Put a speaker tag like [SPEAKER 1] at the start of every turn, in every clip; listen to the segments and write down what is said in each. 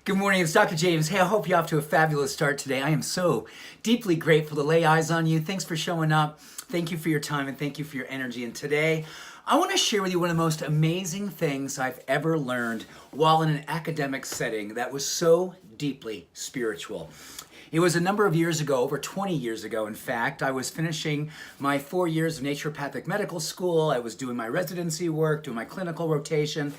[SPEAKER 1] Good morning, it's Dr. James. Hey, I hope you're off to a fabulous start today. I am so deeply grateful to lay eyes on you. Thanks for showing up. Thank you for your time and thank you for your energy. And today, I want to share with you one of the most amazing things I've ever learned while in an academic setting that was so deeply spiritual. It was a number of years ago, over 20 years ago, in fact. I was finishing my 4 years of naturopathic medical school. I was doing my residency work, doing my clinical rotation.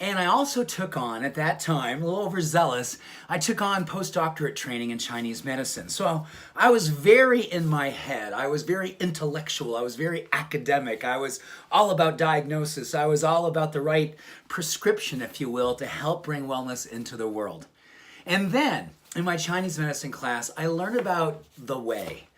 [SPEAKER 1] And I also took on, at that time, a little overzealous, I took on postdoctorate training in Chinese medicine. So I was very in my head. I was very intellectual. I was very academic. I was all about diagnosis. I was all about the right prescription, if you will, to help bring wellness into the world. And then, in my Chinese medicine class, I learned about the way.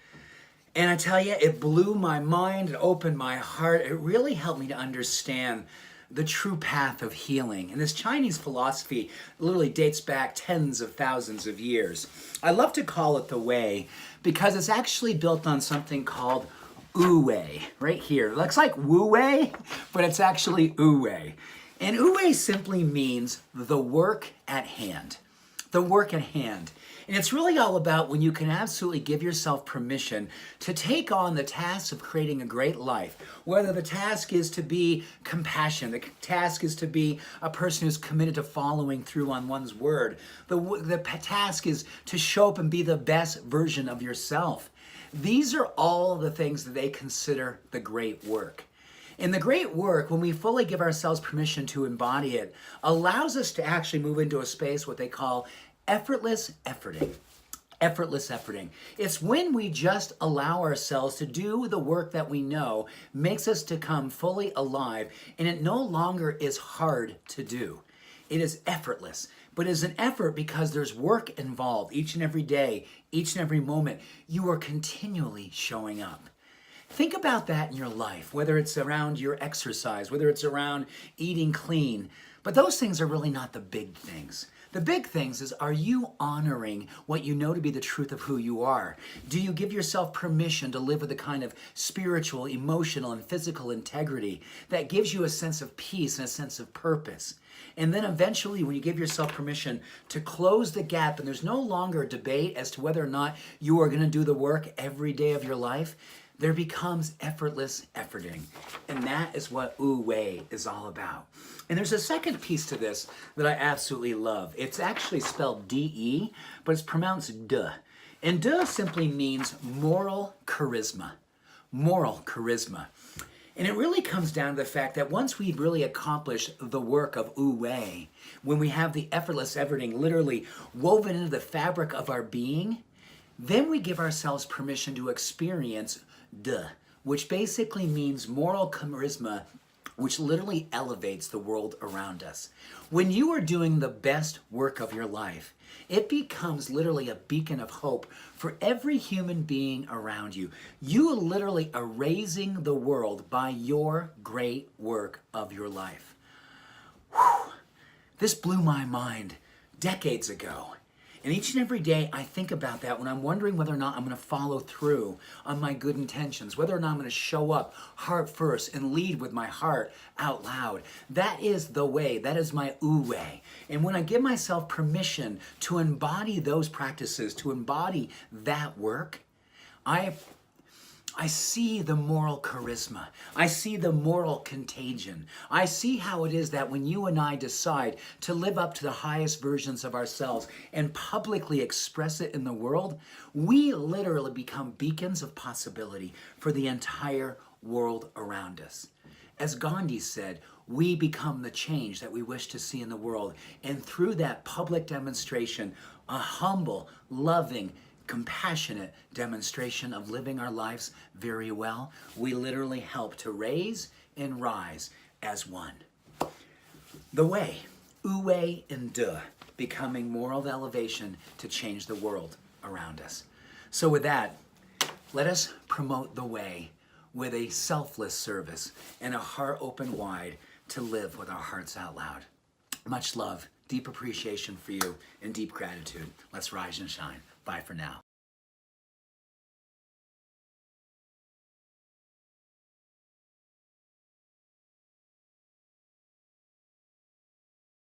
[SPEAKER 1] And I tell you, it blew my mind, it opened my heart. It really helped me to understand the true path of healing. And this Chinese philosophy literally dates back tens of thousands of years. I love to call it the way because it's actually built on something called Wu-wei, right here. It looks like Wu-wei, but it's actually Wu-wei. And Wu-wei simply means the work at hand. The work at hand. And it's really all about when you can absolutely give yourself permission to take on the task of creating a great life. Whether the task is to be compassion, the task is to be a person who's committed to following through on one's word. The task is to show up and be the best version of yourself. These are all the things that they consider the great work. And the great work, when we fully give ourselves permission to embody it, allows us to actually move into a space what they call effortless efforting. Effortless efforting. It's when we just allow ourselves to do the work that we know makes us to come fully alive, and it no longer is hard to do. It is effortless, but it is an effort because there's work involved each and every day, each and every moment. You are continually showing up. Think about that in your life, whether it's around your exercise, whether it's around eating clean, but those things are really not the big things. The big things is, are you honoring what you know to be the truth of who you are? Do you give yourself permission to live with a kind of spiritual, emotional, and physical integrity that gives you a sense of peace and a sense of purpose? And then eventually, when you give yourself permission to close the gap, and there's no longer a debate as to whether or not you are going to do the work every day of your life, there becomes effortless efforting. And that is what Wu-wei is all about. And there's a second piece to this that I absolutely love. It's actually spelled D-E, but it's pronounced duh. And duh simply means moral charisma. Moral charisma. And it really comes down to the fact that once we've really accomplished the work of Wu-wei, when we have the effortless efforting literally woven into the fabric of our being, then we give ourselves permission to experience duh, which basically means moral charisma, which literally elevates the world around us. When you are doing the best work of your life, it becomes literally a beacon of hope for every human being around you. You literally are raising the world by your great work of your life. Whew. This blew my mind decades ago. And each and every day I think about that when I'm wondering whether or not I'm going to follow through on my good intentions, whether or not I'm going to show up heart first and lead with my heart out loud. That is the way. That is my Wu-wei. And when I give myself permission to embody those practices, to embody that work, I see the moral charisma. I see the moral contagion. I see how it is that when you and I decide to live up to the highest versions of ourselves and publicly express it in the world, we literally become beacons of possibility for the entire world around us. As Gandhi said, we become the change that we wish to see in the world. And through that public demonstration, a humble, loving, compassionate demonstration of living our lives very well, we literally help to raise and rise as one. The way, Wu-wei and duh, becoming moral elevation to change the world around us. So with that, let us promote the way with a selfless service and a heart open wide to live with our hearts out loud. Much love, deep appreciation for you, and deep gratitude. Let's rise and shine. Bye for now.